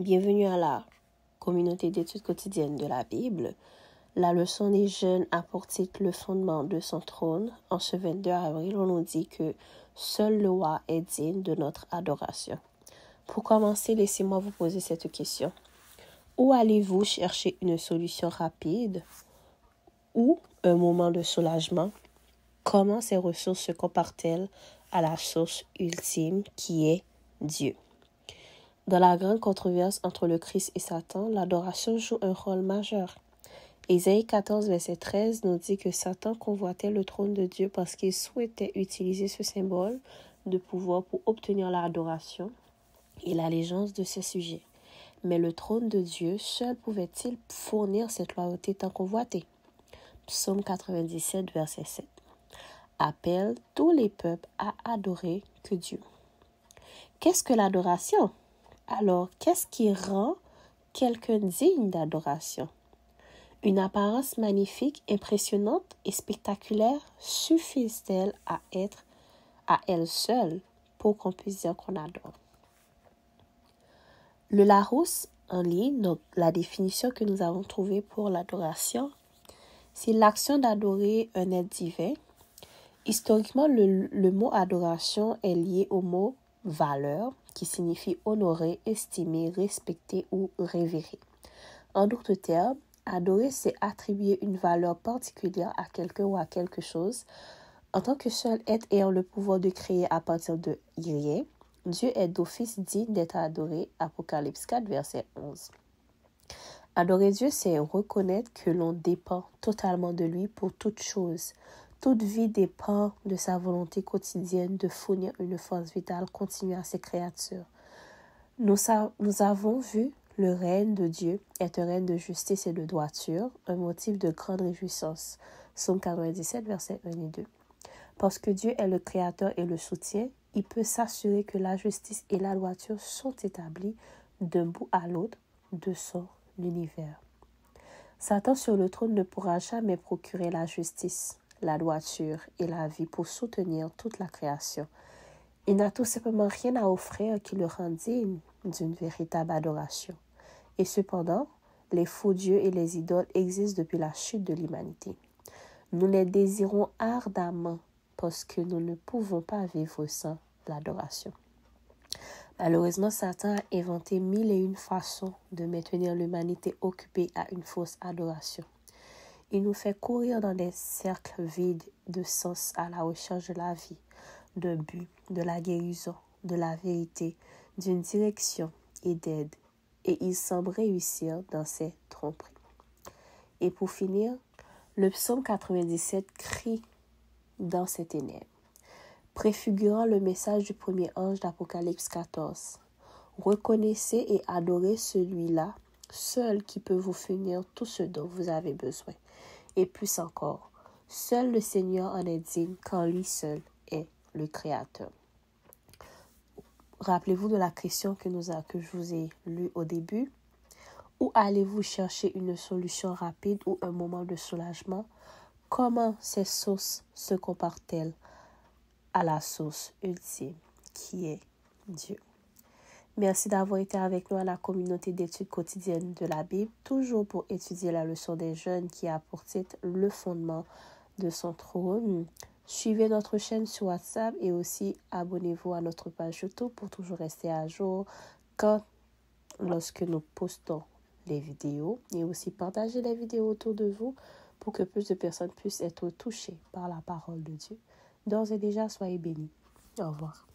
Bienvenue à la communauté d'études quotidiennes de la Bible. La leçon des jeunes a pour titre le fondement de son trône. En ce 22 avril, on nous dit que seul le roi est digne de notre adoration. Pour commencer, laissez-moi vous poser cette question. Où allez-vous chercher une solution rapide ou un moment de soulagement? Comment ces ressources se comparent-elles à la source ultime qui est Dieu? Dans la grande controverse entre le Christ et Satan, l'adoration joue un rôle majeur. Ésaïe 14, verset 13 nous dit que Satan convoitait le trône de Dieu parce qu'il souhaitait utiliser ce symbole de pouvoir pour obtenir l'adoration et l'allégeance de ses sujets. Mais le trône de Dieu seul pouvait-il fournir cette loyauté tant convoitée? Psaume 97, verset 7 appelle tous les peuples à adorer que Dieu. Qu'est-ce que l'adoration? Alors, qu'est-ce qui rend quelqu'un digne d'adoration? Une apparence magnifique, impressionnante et spectaculaire suffisent-elles à être à elles seules pour qu'on puisse dire qu'on adore? Le Larousse en ligne, donc la définition que nous avons trouvée pour l'adoration, c'est l'action d'adorer un être divin. Historiquement, le mot adoration est lié au mot valeur, qui signifie honorer, estimer, respecter ou révérer. En d'autres termes, adorer, c'est attribuer une valeur particulière à quelqu'un ou à quelque chose. En tant que seul être ayant le pouvoir de créer à partir de rien, Dieu est d'office digne d'être adoré. Apocalypse 4, verset 11. Adorer Dieu, c'est reconnaître que l'on dépend totalement de lui pour toute chose. Toute vie dépend de sa volonté quotidienne de fournir une force vitale continue à ses créatures. Nous avons vu le règne de Dieu est un règne de justice et de droiture, un motif de grande réjouissance. Psaume 97, versets 1 et 2. Parce que Dieu est le créateur et le soutien, il peut s'assurer que la justice et la droiture sont établies d'un bout à l'autre de son univers. Satan sur le trône ne pourra jamais procurer la justice, la droiture et la vie pour soutenir toute la création. Il n'a tout simplement rien à offrir qui le rende digne d'une véritable adoration. Et cependant, les faux dieux et les idoles existent depuis la chute de l'humanité. Nous les désirons ardemment parce que nous ne pouvons pas vivre sans l'adoration. Malheureusement, Satan a inventé 1001 façons de maintenir l'humanité occupée à une fausse adoration. Il nous fait courir dans des cercles vides de sens à la recherche de la vie, d'un but, de la guérison, de la vérité, d'une direction et d'aide. Et il semble réussir dans ses tromperies. Et pour finir, le psaume 97 crie dans ses ténèbres, préfigurant le message du premier ange d'Apocalypse 14. Reconnaissez et adorez celui-là, seul qui peut vous fournir tout ce dont vous avez besoin. Et plus encore, seul le Seigneur en est digne quand lui seul est le Créateur. Rappelez-vous de la question que je vous ai lue au début. Où allez-vous chercher une solution rapide ou un moment de soulagement? Comment ces sources se comparent-elles à la source ultime qui est Dieu? Merci d'avoir été avec nous à la communauté d'études quotidiennes de la Bible, toujours pour étudier la leçon des jeunes qui a pour titre le fondement de son trône. Suivez notre chaîne sur WhatsApp et aussi abonnez-vous à notre page YouTube pour toujours rester à jour lorsque nous postons les vidéos, et aussi partagez les vidéos autour de vous pour que plus de personnes puissent être touchées par la parole de Dieu. D'ores et déjà, soyez bénis. Au revoir.